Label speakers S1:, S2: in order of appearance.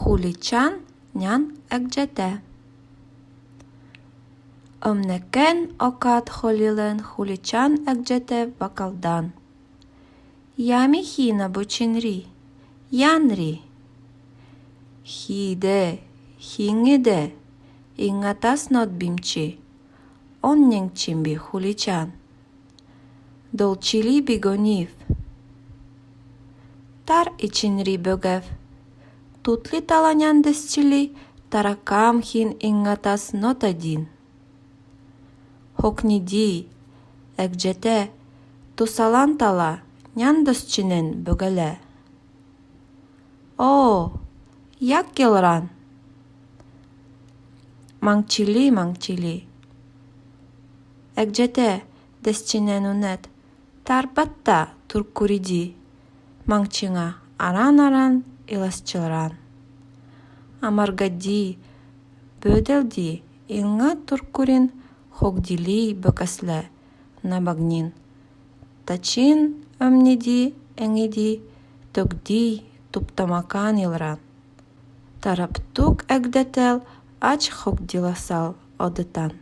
S1: Хуличан нян эгджете. Омнекен окат холилен хуличан эгджете бакалдан. Ями хина бучинри, янри. Хиде, хингиде, ингатас нот бимчи. Оннең чимби хуличан. Долчили бигонив. Тар ичинри бөгев. Тутли таланян десчили, таракам хин ингатас нот один. Хокниди, эгджете, тусалан тала, няндосчинен бөгеле. О, як келран? Маңчили. Эгджете, десчинен унет, тарбатта туркуриди. Маңчиңа аран иласчылран. Амаргади, бөделди, инга туркурин хогдили бөкәсле набагнин. Тачин өмниди, эңиди, төгди, туптамакан илран. Тараптук эгдетел ач хогдиласал одытан.